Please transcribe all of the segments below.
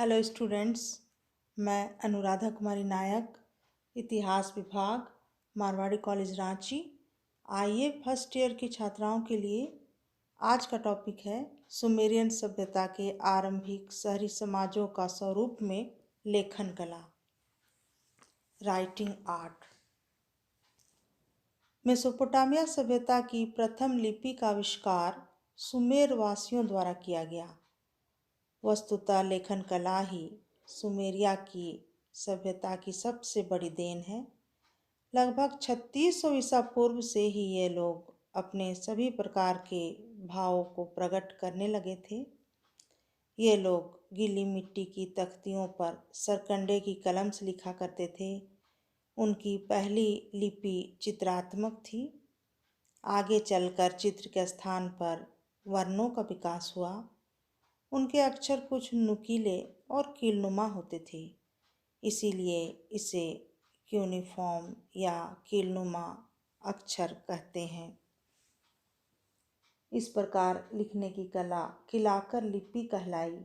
Hello students, मैं अनुराधा कुमारी नायक, इतिहास विभाग, मारवाड़ी कॉलेज रांची। आइए फर्स्ट ईयर की छात्राओं के लिए आज का टॉपिक है सुमेरियन सभ्यता के आरंभिक शहरी समाजों का स्वरूप में लेखन कला, राइटिंग आर्ट। मेसोपोटामिया सभ्यता की प्रथम लिपि का आविष्कार सुमेर वासियों द्वारा किया गया। वस्तुतः लेखन कला ही सुमेरिया की सभ्यता की सबसे बड़ी देन है। लगभग 3600 ईसा पूर्व से ही ये लोग अपने सभी प्रकार के भावों को प्रकट करने लगे थे। ये लोग गीली मिट्टी की तख्तियों पर सरकंडे की कलम से लिखा करते थे। उनकी पहली लिपि चित्रात्मक थी। आगे चलकर चित्र के स्थान पर वर्णों का विकास हुआ। उनके अक्षर कुछ नुकीले और कीलनुमा होते थे, इसीलिए इसे क्यूनिफॉर्म या कीलनुमा अक्षर कहते हैं। इस प्रकार लिखने की कला किलाकर लिपि कहलाई।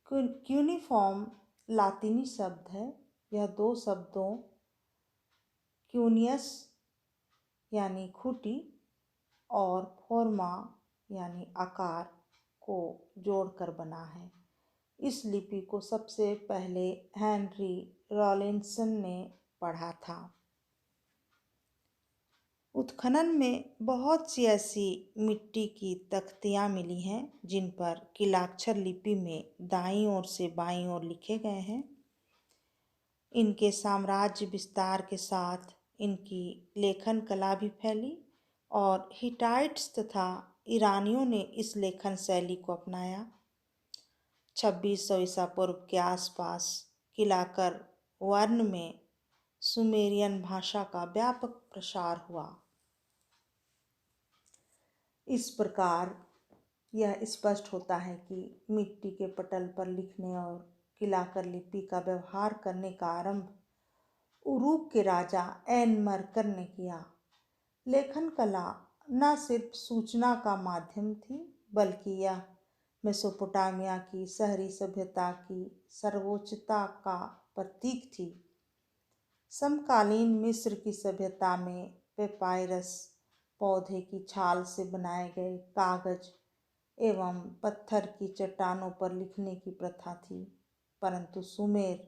क्यूनिफॉर्म लातिनी शब्द है। यह दो शब्दों क्यूनियस यानी खूंटी और फॉर्मा यानी आकार को जोड़कर बना है। इस लिपि को सबसे पहले हेनरी रॉलिंसन ने पढ़ा था। उत्खनन में बहुत सी ऐसी मिट्टी की तख्तियाँ मिली हैं जिन पर किलाक्षर लिपि में दाईं ओर से बाईं ओर लिखे गए हैं। इनके साम्राज्य विस्तार के साथ इनकी लेखन कला भी फैली और हिटाइट्स तथा ईरानियों ने इस लेखन शैली को अपनाया। 2600 ईसा पूर्व के आसपास किलाकर वर्ण में सुमेरियन भाषा का व्यापक प्रसार हुआ। इस प्रकार यह स्पष्ट होता है कि मिट्टी के पटल पर लिखने और किलाकर लिपि का व्यवहार करने का आरंभ उरूक के राजा एनमरकर ने किया। लेखन कला न सिर्फ सूचना का माध्यम थी, बल्कि यह मेसोपोटामिया की शहरी सभ्यता की सर्वोच्चता का प्रतीक थी। समकालीन मिस्र की सभ्यता में पेपायरस, पौधे की छाल से बनाए गए कागज एवं पत्थर की चट्टानों पर लिखने की प्रथा थी, परंतु सुमेर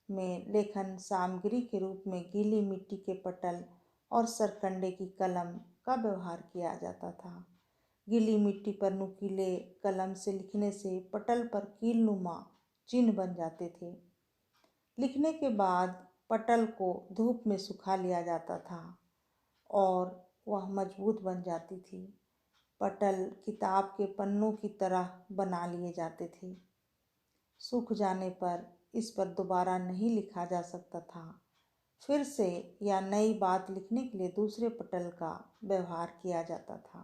में लेखन सामग्री के रूप में गीली मिट्टी के पटल और सरकंडे की कलम का व्यवहार किया जाता था। गीली मिट्टी पर नुकीले कलम से लिखने से पटल पर कीलनुमा चिन्ह बन जाते थे। लिखने के बाद पटल को धूप में सुखा लिया जाता था और वह मजबूत बन जाती थी। पटल किताब के पन्नों की तरह बना लिए जाते थे। सूख जाने पर इस पर दोबारा नहीं लिखा जा सकता था। फिर से या नई बात लिखने के लिए दूसरे पटल का व्यवहार किया जाता था।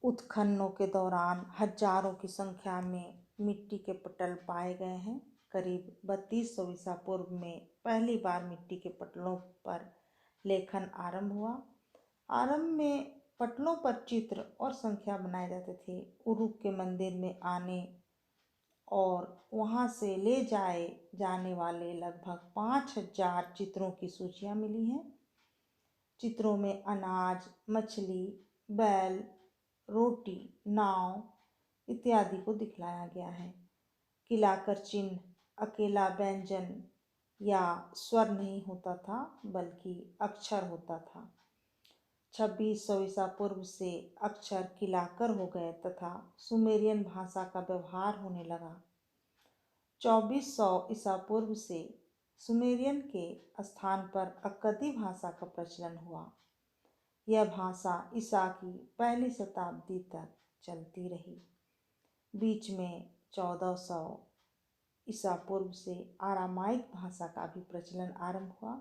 उत्खननों के दौरान हजारों की संख्या में मिट्टी के पटल पाए गए हैं। करीब 3200 ईसा पूर्व में पहली बार मिट्टी के पटलों पर लेखन आरंभ हुआ। आरंभ में पटलों पर चित्र और संख्या बनाए जाते थे। उरूक के मंदिर में आने और वहां से ले जाए जाने वाले लगभग 5000 चित्रों की सूचियां मिली हैं। चित्रों में अनाज, मछली, बैल, रोटी, नाव इत्यादि को दिखलाया गया है। किलाकर चिन्ह अकेला व्यंजन या स्वर नहीं होता था, बल्कि अक्षर होता था। 2600 ईसा पूर्व से अक्षर किलाकर हो गए तथा सुमेरियन भाषा का व्यवहार होने लगा। 2400 ईसा पूर्व से सुमेरियन के स्थान पर अक्कदी भाषा का प्रचलन हुआ। यह भाषा ईसा की पहली शताब्दी तक चलती रही। बीच में 1400 ईसा पूर्व से आरामाइक भाषा का भी प्रचलन आरंभ हुआ।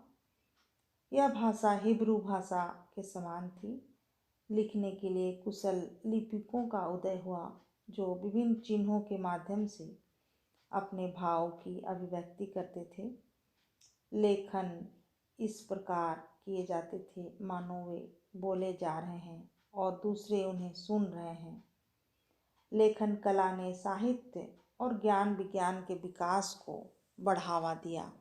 यह भाषा हिब्रू भाषा के समान थी। लिखने के लिए कुशल लिपिकों का उदय हुआ, जो विभिन्न चिन्हों के माध्यम से अपने भाव की अभिव्यक्ति करते थे। लेखन इस प्रकार किए जाते थे मानो वे बोले जा रहे हैं और दूसरे उन्हें सुन रहे हैं। लेखन कला ने साहित्य और ज्ञान विज्ञान के विकास को बढ़ावा दिया।